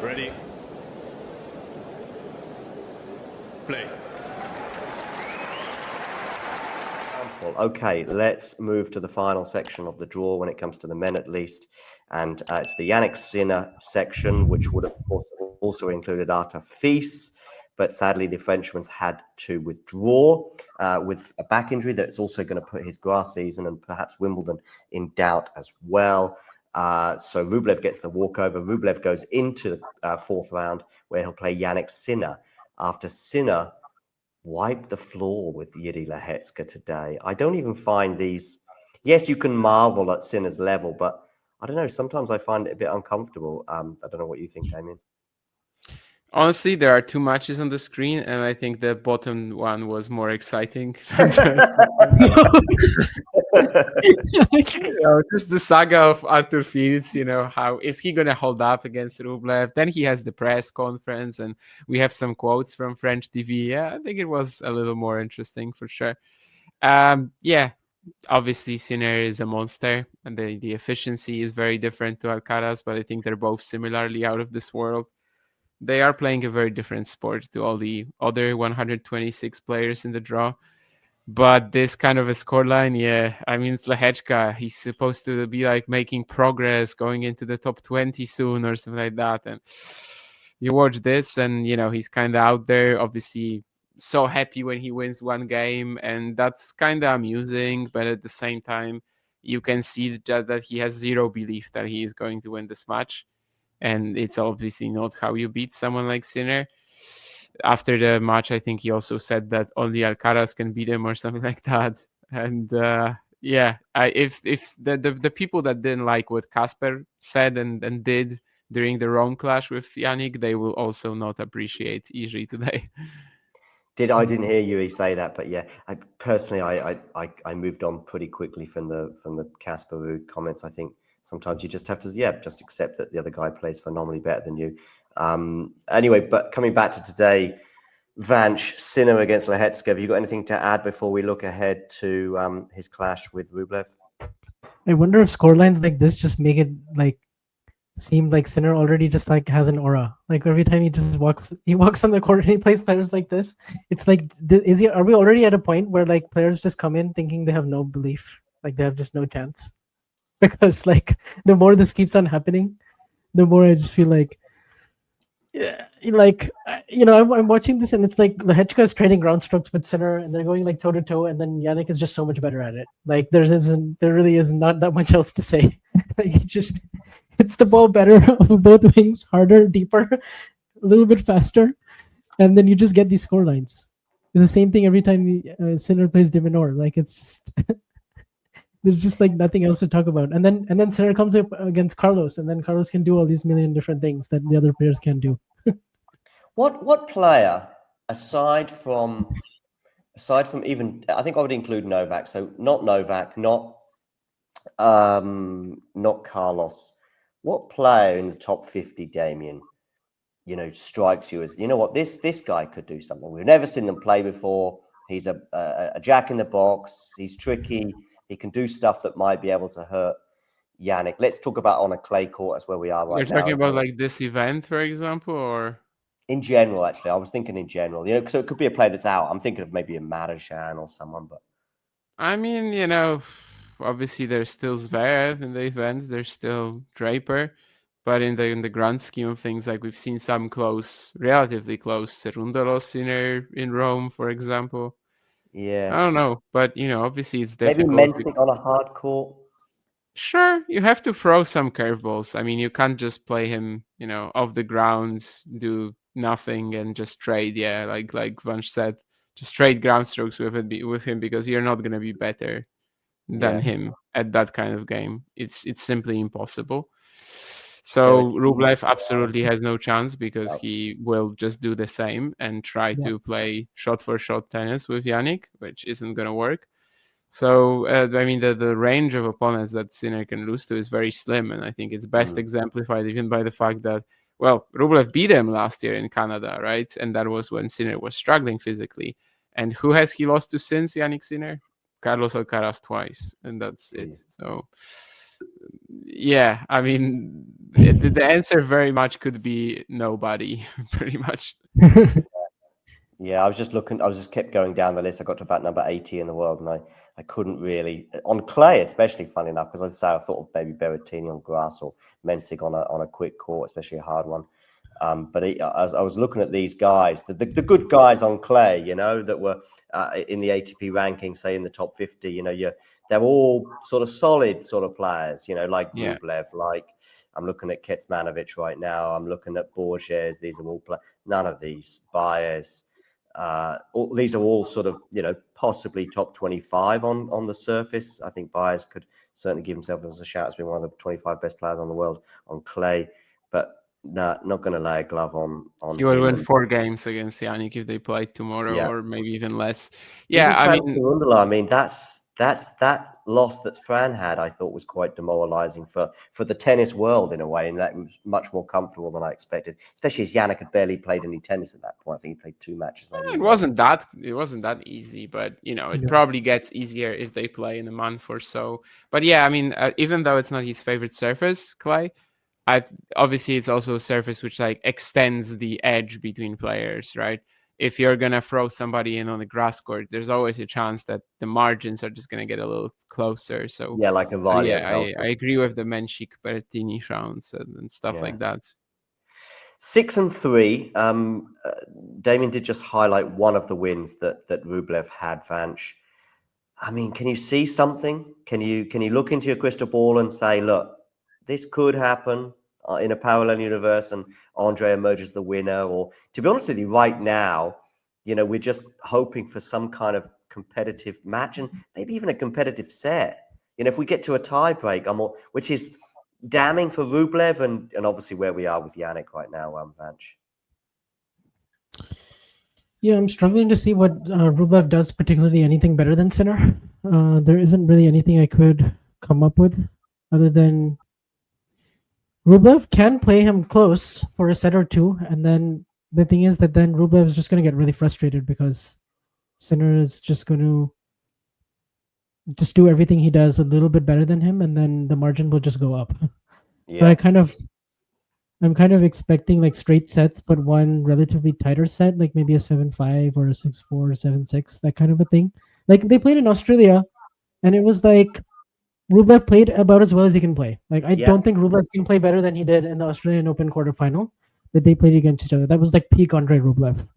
Ready. Play. Okay, let's move to the final section of the draw when it comes to the men at least. And it's the Jannik Sinner section, which would, of course, also included Arta Fils. But sadly, the Frenchman's had to withdraw with a back injury that's also going to put his grass season and perhaps Wimbledon in doubt as well. So Rublev gets the walkover. Rublev goes into the fourth round where he'll play Jannik Sinner. After Sinner wiped the floor with Yuri Lehecka today. I don't even find these. Yes, you can marvel at Sinner's level, but I don't know. Sometimes I find it a bit uncomfortable. I don't know what you think, Damien. Honestly, there are two matches on the screen, and I think the bottom one was more exciting. Just the saga of Arthur Fields, how is he going to hold up against Rublev? Then he has the press conference, and we have some quotes from French TV. Yeah, I think it was a little more interesting for sure. Obviously Sinner is a monster, and the efficiency is very different to Alcaraz, but I think they're both similarly out of this world. They are playing a very different sport to all the other 126 players in the draw. But this kind of a scoreline, it's Lehecka. He's supposed to be like making progress, going into the top 20 soon or something like that. And you watch this and, he's kind of out there, obviously so happy when he wins one game. And that's kind of amusing. But at the same time, you can see that he has zero belief that he is going to win this match. And it's obviously not how you beat someone like Sinner. After the match, I think he also said that only Alcaraz can beat him or something like that. And if the people that didn't like what Casper said and did during the Rome clash with Jannik, they will also not appreciate Iri today. I didn't hear you say that, but yeah, I moved on pretty quickly from the Casper comments. I think sometimes you just have to just accept that the other guy plays phenomenally better than you. Anyway, but coming back to today, Vanch, Sinner against Lehecka. Have you got anything to add before we look ahead to his clash with Rublev? I wonder if scorelines like this just make it like seem like Sinner already just like has an aura. Like every time he walks on the court and he plays players like this, it's like, are we already at a point where like players just come in thinking they have no belief, like they have just no chance? Because like the more this keeps on happening, the more I just feel like, I'm watching this and it's like Lehecka is trading ground strokes with Sinner and they're going like toe to toe, and then Jannik is just so much better at it. Like there really is not that much else to say. Like he just hits the ball better of both wings, harder, deeper, a little bit faster, and then you just get these score lines. It's the same thing every time Sinner plays de Minaur. Like it's just there's just like nothing else to talk about. And then Sinner comes up against Carlos, and then Carlos can do all these million different things that the other players can't do. What player, aside from even, I think I would include Novak. So not Novak, not Carlos. What player in the top 50, Damien, strikes you as, what, this guy could do something? We've never seen them play before. He's a jack in the box. He's tricky. He can do stuff that might be able to hurt Jannik. Let's talk about on a clay court. That's where we are right now. You're talking about like this event, for example, or in general? Actually, I was thinking in general. So it could be a player that's out. I'm thinking of maybe a Marozsan or someone. But I mean, obviously there's still Zverev in the event. There's still Draper. But in the grand scheme of things, like we've seen some relatively close Cerúndolos in Rome, for example. Yeah, I don't know, but obviously it's difficult. Maybe Mensik on a hard court. Sure, you have to throw some curveballs. I mean, you can't just play him, off the ground, do nothing, and just trade. Yeah, like Vanch said, just trade ground strokes with him because you're not gonna be better than him at that kind of game. It's simply impossible. So Rublev absolutely has no chance because he will just do the same and try to play shot for shot tennis with Jannik, which isn't gonna work. So, the range of opponents that Sinner can lose to is very slim, and I think it's best exemplified even by the fact that, Rublev beat him last year in Canada, right? And that was when Sinner was struggling physically. And who has he lost to since Jannik Sinner? Carlos Alcaraz twice, and that's it. So, Yeah, I mean, the answer very much could be nobody, pretty much. Yeah, I was just looking. I was just kept going down the list. I got to about number 80 in the world, and I couldn't really on clay, especially. Funny enough, because as I say, I thought of maybe Berrettini on grass or Mensik on a quick court, especially a hard one. But as I was looking at these guys, the good guys on clay, you know, that were in the ATP ranking, say in the top 50, you know, they're all sort of solid sort of players, you know, like Yeah. Rublev, like I'm looking at Kecmanovic right now. I'm looking at Borges. These are all none of these Baez. These are all sort of, you know, possibly top 25 on the surface. I think Baez could certainly give himself as a shout as being one of the 25 best players on the world on clay, but not going to lay a glove on He would him. win 4 games against Jannik if they played tomorrow, or maybe even less. Yeah, I mean, I mean, that's that loss that Fran had. I thought was quite demoralising for the tennis world in a way, and that was much more comfortable than I expected. Especially as Jannik had barely played any tennis at that point. I think he played 2 matches. Maybe it wasn't that easy, but you know, it probably gets easier if they play in a month or so. But yeah, I mean, even though it's not his favorite surface, clay, obviously it's also a surface which like extends the edge between players, right? If you're gonna throw somebody in on the grass court, there's always a chance that the margins are just gonna get a little closer. So yeah, like a volley. yeah, I agree with the Mensik Berrettini rounds and stuff like that. 6 and 3. Damien did just highlight one of the wins that Rublev had, Vanch. I mean, can you see something? Can you look into your crystal ball and say, look, this could happen in a parallel universe and Andrey emerges the winner? Or to be honest with you, right now, you know, we're just hoping for some kind of competitive match and maybe even a competitive set. You know, if we get to a tie break, which is damning for Rublev and obviously where we are with Jannik right now, Vanch. Yeah, I'm struggling to see what Rublev does, particularly anything better than Sinner. There isn't really anything I could come up with other than Rublev can play him close for a set or two, and then the thing is that then Rublev is just going to get really frustrated because Sinner is just going to just do everything he does a little bit better than him, and then the margin will just go up. Yeah. So I'm kind of expecting like straight sets, but one relatively tighter set, like maybe a 7-5 or a 6-4, 7-6, that kind of a thing. Like they played in Australia, and it was like Rublev played about as well as he can play. Like I don't think Rublev can play better than he did in the Australian Open quarterfinal that they played against each other. That was like peak Andrey Rublev,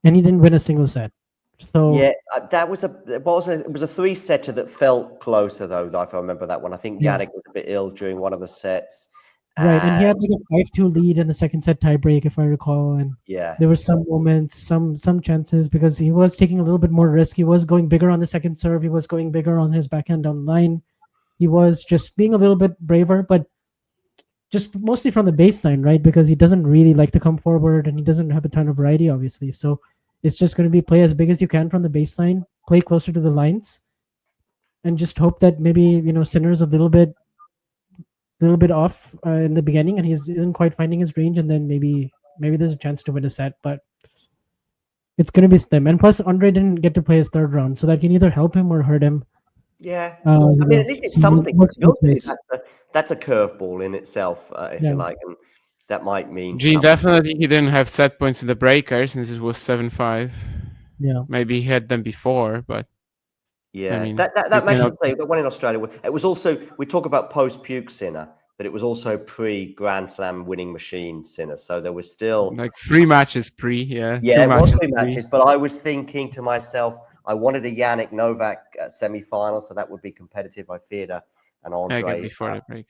and he didn't win a single set. So yeah, it was a 3-setter that felt closer though. If I remember that one, I think Jannik was a bit ill during one of the sets. Right, and he had like a 5-2 lead in the second set tiebreak, if I recall, and there were some moments, some chances because he was taking a little bit more risk. He was going bigger on the second serve. He was going bigger on his backhand down the line. He was just being a little bit braver, but just mostly from the baseline, right? Because he doesn't really like to come forward, and he doesn't have a ton of variety, obviously. So it's just going to be play as big as you can from the baseline, play closer to the lines, and just hope that maybe Sinner's a little bit off in the beginning, and he isn't quite finding his range, and then maybe there's a chance to win a set, but it's going to be slim. And plus, Andrey didn't get to play his third round, so that can either help him or hurt him. Yeah, I mean, at least it's something. That's a curveball in itself, if you like, and that might mean. Definitely, he didn't have set points in the breaker since it was 7-5. Yeah, maybe he had them before, but. Yeah, I mean, that match, the one in Australia, it was also, we talk about post-puke Sinner, but it was also pre-Grand Slam winning machine Sinner. So there was still... like 3 matches pre, Yeah, it was 3 matches, but I was thinking to myself, I wanted a Jannik Novak semi-final, so that would be competitive. I feared an Andrey before the break.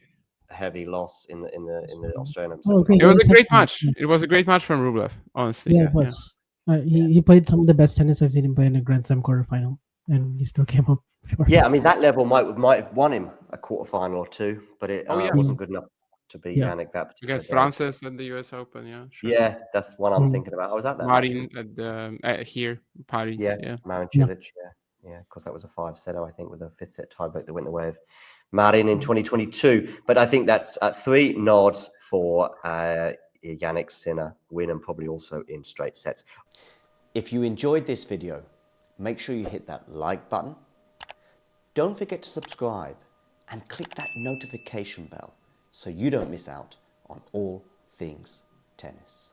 Heavy loss in the Australian. It was a great match. It was a great match from Rublev, honestly. Yeah, it was. He played some of the best tennis I've seen him play in a Grand Slam quarterfinal, and he still came up. Yeah, I mean that level might have won him a quarterfinal or 2, but it wasn't good enough to beat Jannik that particular against Francis at the US Open. Yeah, sure. Yeah, that's one I'm thinking about. I was at that. Marin at the here Paris. Yeah. Marin Cilic. Yeah, of course that was a 5-setter. I think with a 5th set tiebreak that went the way of Marin in 2022. But I think that's 3 nods for Jannik Sinner win, and probably also in straight sets. If you enjoyed this video, make sure you hit that like button. Don't forget to subscribe and click that notification bell so you don't miss out on all things tennis.